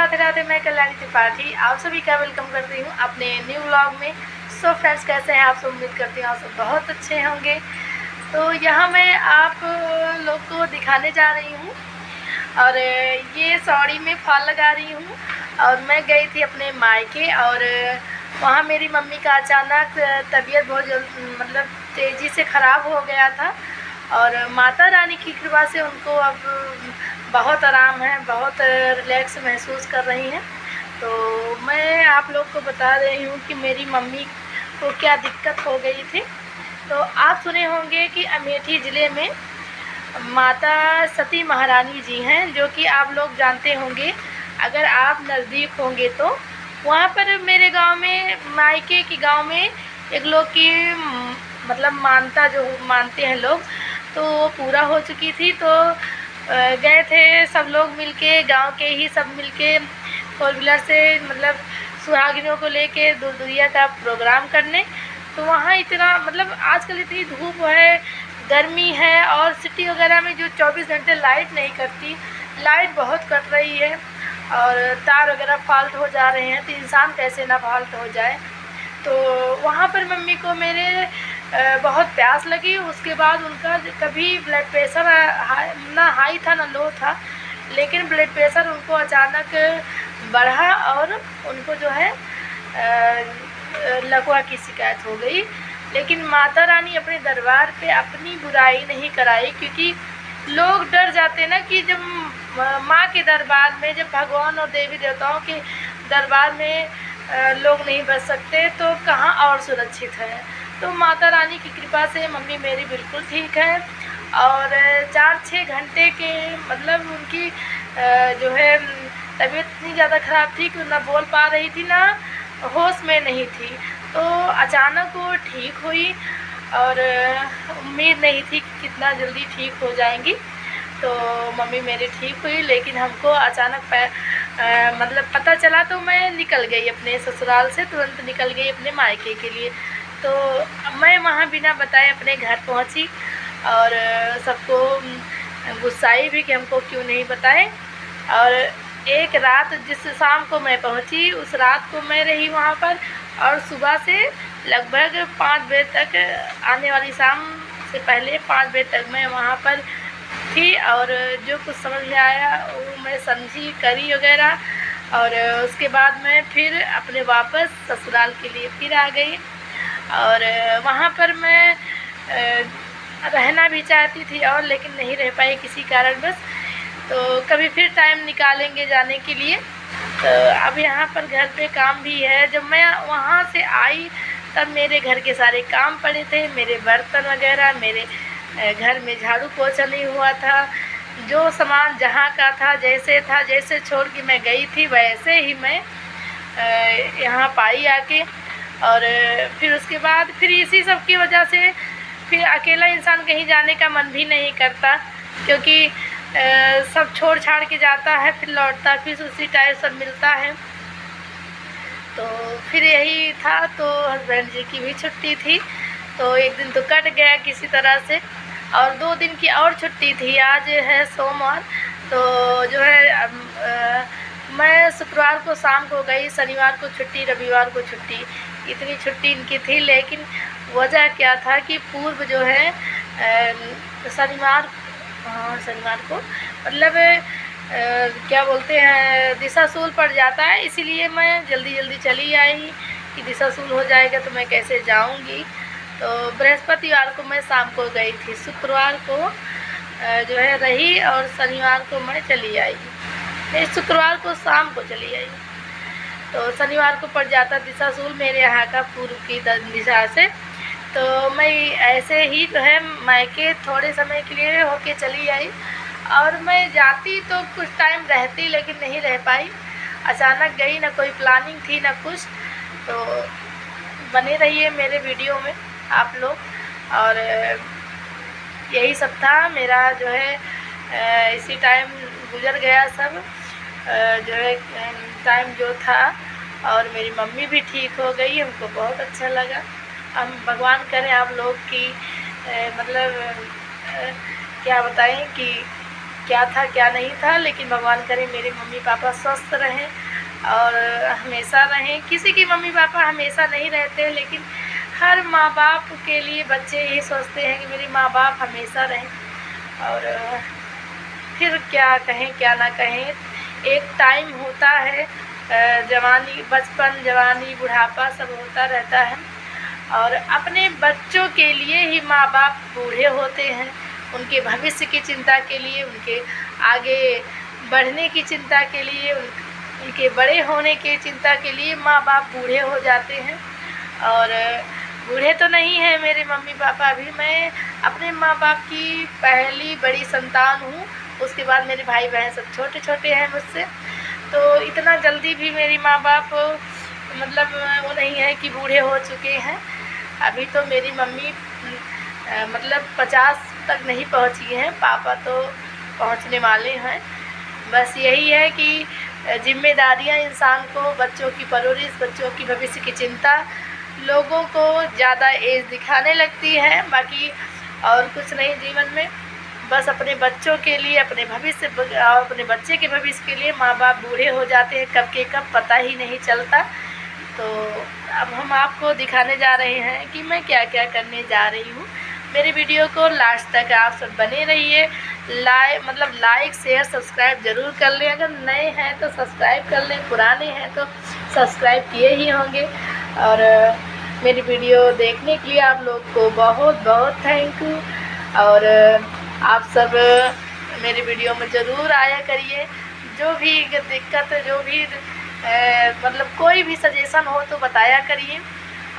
राधे राधे। मैं कल्याणी त्रिपाठी आप सभी का वेलकम करती हूँ अपने न्यू व्लॉग में। सो फ्रेंड्स, कैसे हैं आप सब? उम्मीद करती हूँ आप सब बहुत अच्छे होंगे। तो यहाँ मैं आप लोग को दिखाने जा रही हूँ और ये साड़ी में फॉल लगा रही हूँ। और मैं गई थी अपने मायके और वहाँ मेरी मम्मी का अचानक तबीयत बहुत तेज़ी से ख़राब हो गया था और माता रानी की कृपा से उनको अब बहुत आराम है, बहुत रिलैक्स महसूस कर रही हैं। तो मैं आप लोग को बता रही हूँ कि मेरी मम्मी को क्या दिक्कत हो गई थी। तो आप सुने होंगे कि अमेठी ज़िले में माता सती महारानी जी हैं, जो कि आप लोग जानते होंगे अगर आप नज़दीक होंगे तो। वहाँ पर मेरे गांव में, मायके के गांव में एक लोग की मानता जो मानते हैं लोग, तो वो पूरा हो चुकी थी। तो गए थे सब लोग मिलके, गांव के ही सब मिलके 4 व्हीलर से सुहागिनों को लेके दूर दूरिया का प्रोग्राम करने। तो वहाँ इतना आजकल इतनी धूप है, गर्मी है और सिटी वगैरह में जो 24 घंटे लाइट नहीं कटती, लाइट बहुत कट रही है और तार वगैरह फाल्ट हो जा रहे हैं। तो इंसान कैसे ना फाल्ट हो जाए। तो वहाँ पर मम्मी को मेरे बहुत प्यास लगी। उसके बाद उनका कभी ब्लड प्रेशर ना हाई था ना लो था, लेकिन ब्लड प्रेशर उनको अचानक बढ़ा और उनको जो है लकवा की शिकायत हो गई। लेकिन माता रानी अपने दरबार पे अपनी बुराई नहीं कराई, क्योंकि लोग डर जाते ना कि जब माँ के दरबार में, जब भगवान और देवी देवताओं के दरबार में लोग नहीं बच सकते तो कहाँ और सुरक्षित है। तो माता रानी की कृपा से मम्मी मेरी बिल्कुल ठीक है और 4-6 घंटे के उनकी जो है तबीयत इतनी ज़्यादा ख़राब थी कि ना बोल पा रही थी, ना होश में नहीं थी। तो अचानक वो ठीक हुई और उम्मीद नहीं थी कि कितना जल्दी ठीक हो जाएंगी। तो मम्मी मेरी ठीक हुई, लेकिन हमको अचानक पता चला तो मैं निकल गई अपने ससुराल से, तुरंत निकल गई अपने मायके के लिए। तो मैं वहाँ बिना बताए अपने घर पहुँची और सबको गुस्साई भी कि हमको क्यों नहीं बताए। और एक रात जिस शाम को मैं पहुँची, उस रात को मैं रही वहाँ पर और सुबह से लगभग 5 बजे तक, आने वाली शाम से पहले 5 बजे तक मैं वहाँ पर थी। और जो कुछ समझ में आया वो मैं समझी, करी वगैरह। और उसके बाद मैं फिर अपने वापस ससुराल के लिए फिर आ गई। और वहाँ पर मैं रहना भी चाहती थी और लेकिन नहीं रह पाई किसी कारणवश। तो कभी फिर टाइम निकालेंगे जाने के लिए। तो अब यहाँ पर घर पे काम भी है। जब मैं वहाँ से आई तब मेरे घर के सारे काम पड़े थे, मेरे बर्तन वगैरह, मेरे घर में झाड़ू पोछा नहीं हुआ था। जो सामान जहाँ का था, जैसे छोड़ के मैं गई थी वैसे ही मैं यहाँ पाई आके। और फिर उसके बाद फिर इसी सब की वजह से फिर अकेला इंसान कहीं जाने का मन भी नहीं करता, क्योंकि सब छोड़ छाड़ के जाता है, फिर लौटता, फिर उसी टाइम सब मिलता है। तो फिर यही था। तो हस्बैंड जी की भी छुट्टी थी, तो एक दिन तो कट गया किसी तरह से और 2 दिन की और छुट्टी थी। आज है सोमवार, तो जो है मैं शुक्रवार को शाम को गई, शनिवार को छुट्टी, रविवार को छुट्टी, इतनी छुट्टी इनकी थी। लेकिन वजह क्या था कि पूर्व जो है शनिवार को क्या बोलते हैं, दिशाशूल पड़ जाता है, इसीलिए मैं जल्दी चली आई कि दिशाशूल हो जाएगा तो मैं कैसे जाऊंगी। तो बृहस्पतिवार को मैं शाम को गई थी, शुक्रवार को जो है रही और शनिवार को मैं चली आई। नहीं, शुक्रवार को शाम को चली आई। तो शनिवार को पड़ जाता दिशाशूल मेरे यहाँ का पूर्व की दिशा से। तो मैं ऐसे ही जो है मायके थोड़े समय के लिए होके चली आई। और मैं जाती तो कुछ टाइम रहती, लेकिन नहीं रह पाई, अचानक गई, ना कोई प्लानिंग थी ना कुछ। तो बने रहिए मेरे वीडियो में आप लोग। और यही सब था मेरा जो है इसी टाइम गुजर गया सब जो है टाइम जो था। और मेरी मम्मी भी ठीक हो गई, हमको बहुत अच्छा लगा। हम भगवान करें आप लोग की क्या बताएं कि क्या था क्या नहीं था, लेकिन भगवान करे मेरे मम्मी पापा स्वस्थ रहें और हमेशा रहें। किसी की मम्मी पापा हमेशा नहीं रहते, लेकिन हर माँ बाप के लिए बच्चे यही सोचते हैं कि मेरे माँ बाप हमेशा रहें। और फिर क्या कहें क्या ना कहें, एक टाइम होता है, जवानी, बचपन, जवानी, बुढ़ापा सब होता रहता है। और अपने बच्चों के लिए ही माँ बाप बूढ़े होते हैं, उनके भविष्य की चिंता के लिए, उनके आगे बढ़ने की चिंता के लिए, उनके बड़े होने की चिंता के लिए माँ बाप बूढ़े हो जाते हैं। और बूढ़े तो नहीं हैं मेरे मम्मी पापा भी, मैं अपने माँ बाप की पहली बड़ी संतान हूँ। उसके बाद मेरे भाई बहन सब छोटे छोटे हैं मुझसे, तो इतना जल्दी भी मेरी माँ बाप मतलब वो नहीं है कि बूढ़े हो चुके हैं। अभी तो मेरी मम्मी मतलब 50 तक नहीं पहुँची हैं, पापा तो पहुँचने वाले हैं। बस यही है कि जिम्मेदारियां इंसान को, बच्चों की परवरिश, बच्चों की भविष्य की चिंता लोगों को ज़्यादा एज दिखाने लगती है। बाकी और कुछ नहीं जीवन में, बस अपने बच्चों के लिए, अपने भविष्य और अपने बच्चे के भविष्य के लिए माँ बाप बूढ़े हो जाते हैं, कब के कब पता ही नहीं चलता। तो अब हम आपको दिखाने जा रहे हैं कि मैं क्या क्या करने जा रही हूँ। मेरे वीडियो को लास्ट तक आप सब बने रहिए। लाइक शेयर सब्सक्राइब ज़रूर कर लें। अगर नए हैं तो सब्सक्राइब कर लें, पुराने हैं तो सब्सक्राइब किए ही होंगे। और मेरी वीडियो देखने के लिए आप लोग को बहुत बहुत थैंक यू। और आप सब मेरी वीडियो में ज़रूर आया करिए। जो भी दिक्कत, जो भी मतलब कोई भी सजेशन हो तो बताया करिए।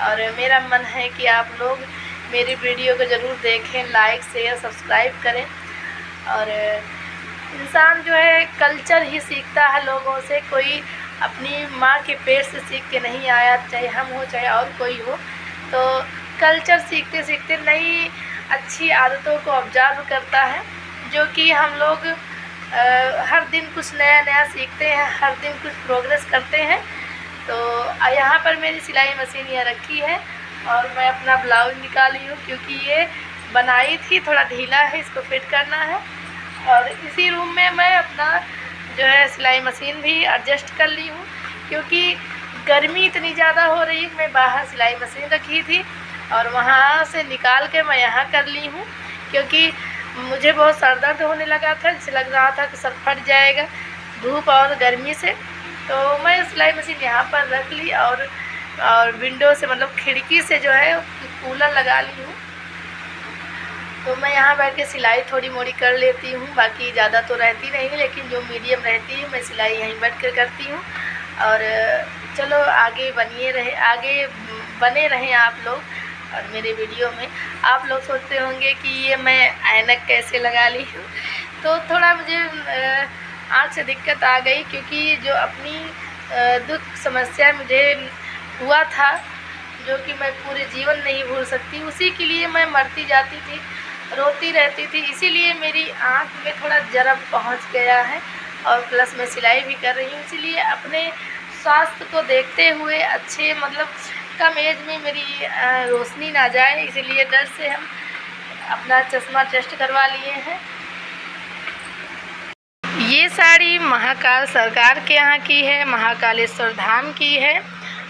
और मेरा मन है कि आप लोग मेरी वीडियो को ज़रूर देखें, लाइक शेयर सब्सक्राइब करें। और इंसान जो है कल्चर ही सीखता है लोगों से, कोई अपनी माँ के पेट से सीख के नहीं आया, चाहे हम हो चाहे और कोई हो। तो कल्चर सीखते सीखते नई अच्छी आदतों को ऑब्जर्व करता है, जो कि हम लोग हर दिन कुछ नया नया सीखते हैं, हर दिन कुछ प्रोग्रेस करते हैं। तो यहाँ पर मेरी सिलाई मशीन यहाँ रखी है और मैं अपना ब्लाउज निकाली हूँ, क्योंकि ये बनाई थी, थोड़ा ढीला है, इसको फिट करना है। और इसी रूम में मैं अपना जो है सिलाई मशीन भी एडजस्ट कर ली हूँ, क्योंकि गर्मी इतनी ज़्यादा हो रही है। मैं बाहर सिलाई मशीन रखी थी और वहाँ से निकाल के मैं यहाँ कर ली हूँ, क्योंकि मुझे बहुत सर दर्द होने लगा था, जिससे लग रहा था कि सर फट जाएगा धूप और गर्मी से। तो मैं सिलाई मशीन यहाँ पर रख ली और विंडो से, मतलब खिड़की से जो है कूलर लगा ली हूँ। तो मैं यहाँ बैठ के सिलाई थोड़ी मोड़ी कर लेती हूँ, बाकी ज़्यादा तो रहती नहीं, लेकिन जो मीडियम रहती है मैं सिलाई यहीं बैठ कर करती हूँ। और चलो आगे बने रहें आप लोग। और मेरे वीडियो में आप लोग सोचते होंगे कि ये मैं ऐनक कैसे लगा ली हूँ, तो थोड़ा मुझे आँख से दिक्कत आ गई, क्योंकि जो अपनी दुख समस्या मुझे हुआ था, जो कि मैं पूरे जीवन नहीं भूल सकती, उसी के लिए मैं मरती जाती थी, रोती रहती थी। इसीलिए मेरी आँख में थोड़ा जरब पहुँच गया है और प्लस मैं सिलाई भी कर रही हूँ। इसीलिए अपने स्वास्थ्य को देखते हुए अच्छे, मतलब कम एज में मेरी रोशनी ना जाए, इसीलिए डर से हम अपना चश्मा टेस्ट करवा लिए हैं। ये साड़ी महाकाल सरकार के यहाँ की है, महाकालेश्वर धाम की है।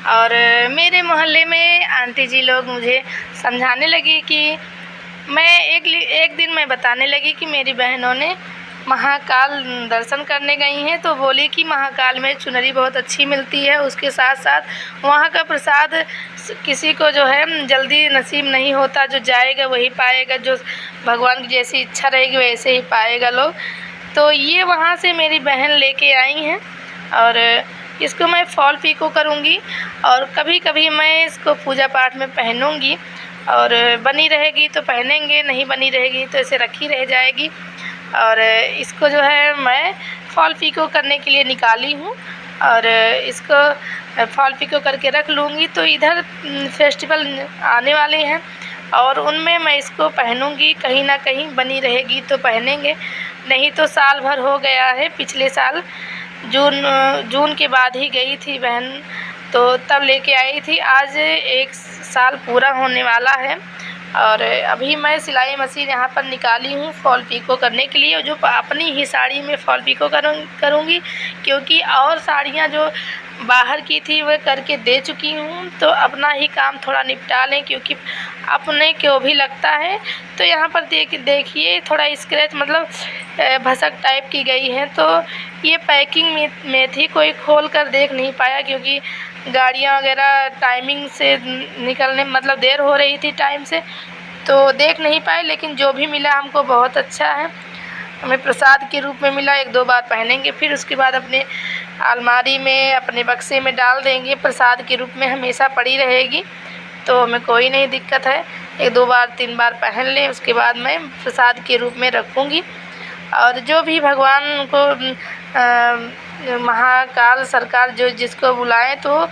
और मेरे मोहल्ले में आंटी जी लोग मुझे समझाने लगी कि मैं एक दिन मैं बताने लगी कि मेरी बहनों ने महाकाल दर्शन करने गई हैं, तो बोली कि महाकाल में चुनरी बहुत अच्छी मिलती है, उसके साथ साथ वहाँ का प्रसाद किसी को जो है जल्दी नसीब नहीं होता, जो जाएगा वही पाएगा, जो भगवान की जैसी इच्छा रहेगी वैसे ही पाएगा लोग। तो ये वहाँ से मेरी बहन लेके आई हैं और इसको मैं फॉल पिको करूँगी और कभी कभी मैं इसको पूजा पाठ में पहनूँगी। और बनी रहेगी तो पहनेंगे, नहीं बनी रहेगी तो ऐसे रखी रह जाएगी। और इसको जो है मैं फॉल पिको करने के लिए निकाली हूँ और इसको फॉल पिको करके रख लूँगी। तो इधर फेस्टिवल आने वाले हैं और उनमें मैं इसको पहनूँगी, कहीं ना कहीं बनी रहेगी तो पहनेंगे, नहीं तो साल भर हो गया है। पिछले साल जून के बाद ही गई थी बहन, तो तब लेके आई थी। आज 1 साल पूरा होने वाला है, और अभी मैं सिलाई मशीन यहाँ पर निकाली हूँ फॉल पिको करने के लिए, जो अपनी ही साड़ी में फॉल पिको करूँगी, क्योंकि और साड़ियाँ जो बाहर की थी वह करके दे चुकी हूँ। तो अपना ही काम थोड़ा निपटा लें, क्योंकि अपने को भी लगता है। तो यहाँ पर देखिए थोड़ा स्क्रैच मतलब भसक टाइप की गई है। तो ये पैकिंग में थी, कोई खोल कर देख नहीं पाया, क्योंकि गाड़ियाँ वगैरह टाइमिंग से निकलने मतलब देर हो रही थी टाइम से, तो देख नहीं पाए। लेकिन जो भी मिला हमको बहुत अच्छा है, हमें प्रसाद के रूप में मिला। 1-2 बार पहनेंगे, फिर उसके बाद अपने अलमारी में अपने बक्से में डाल देंगे। प्रसाद के रूप में हमेशा पड़ी रहेगी, तो हमें कोई नहीं दिक्कत है। 1-2 बार 3 बार पहन लें, उसके बाद मैं प्रसाद के रूप में रखूँगी। और जो भी भगवान को महाकाल सरकार जो जिसको बुलाएं, तो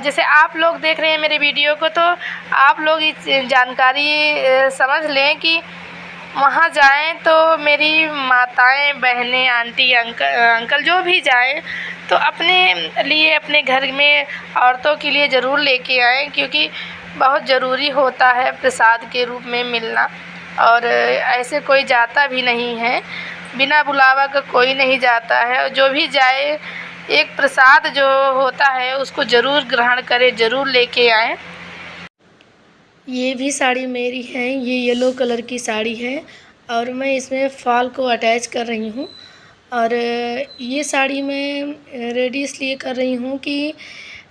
जैसे आप लोग देख रहे हैं मेरे वीडियो को, तो आप लोग इस जानकारी समझ लें कि वहाँ जाएं तो मेरी माताएं, बहनें, आंटी, अंकल जो भी जाएं, तो अपने लिए, अपने घर में औरतों के लिए ज़रूर लेके आएँ, क्योंकि बहुत ज़रूरी होता है प्रसाद के रूप में मिलना। और ऐसे कोई जाता भी नहीं है, बिना बुलावा का कोई नहीं जाता है। और जो भी जाए, एक प्रसाद जो होता है उसको ज़रूर ग्रहण करें, ज़रूर लेके आएँ। ये भी साड़ी मेरी है, ये येलो कलर की साड़ी है और मैं इसमें फॉल को अटैच कर रही हूँ। और ये साड़ी मैं रेडी इसलिए कर रही हूँ कि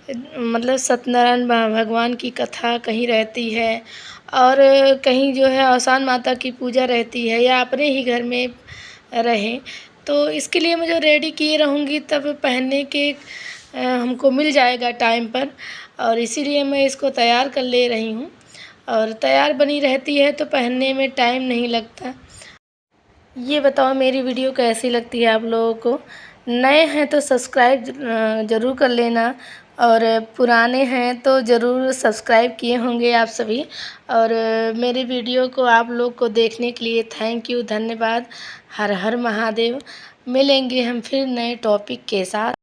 मतलब सत्यनारायण भगवान की कथा कहीं रहती है, और कहीं जो है औसान माता की पूजा रहती है, या अपने ही घर में रहें, तो इसके लिए मैं जो रेडी किए रहूँगी तब पहनने के हमको मिल जाएगा टाइम पर। और इसीलिए मैं इसको तैयार कर ले रही हूँ, और तैयार बनी रहती है तो पहनने में टाइम नहीं लगता। ये बताओ मेरी वीडियो कैसी लगती है आप लोगों को। नए हैं तो सब्सक्राइब ज़रूर कर लेना, और पुराने हैं तो ज़रूर सब्सक्राइब किए होंगे आप सभी। और मेरे वीडियो को आप लोग को देखने के लिए थैंक यू, धन्यवाद। हर हर महादेव। मिलेंगे हम फिर नए टॉपिक के साथ।